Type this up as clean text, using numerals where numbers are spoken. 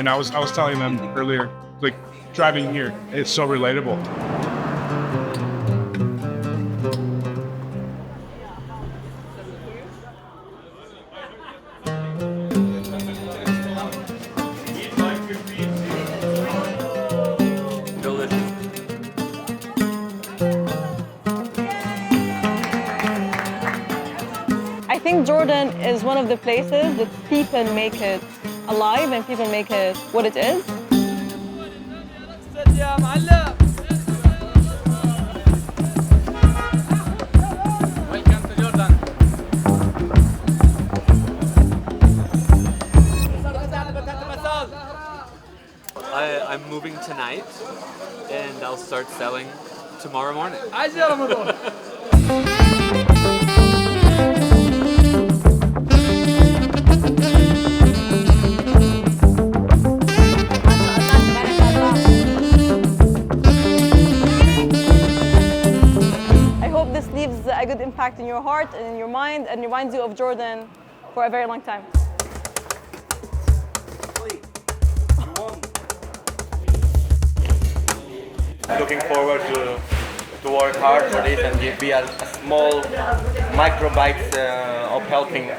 And I was telling them earlier, like driving here, it's so relatable. I think Jordan is one of the places that people make it alive and people make it what it is. Welcome to Jordan. I'm moving tonight and I'll start selling tomorrow morning. I hope this leaves a good impact in your heart and in your mind and reminds you of Jordan for a very long time. Looking forward to work hard for this and be a small micro bites of helping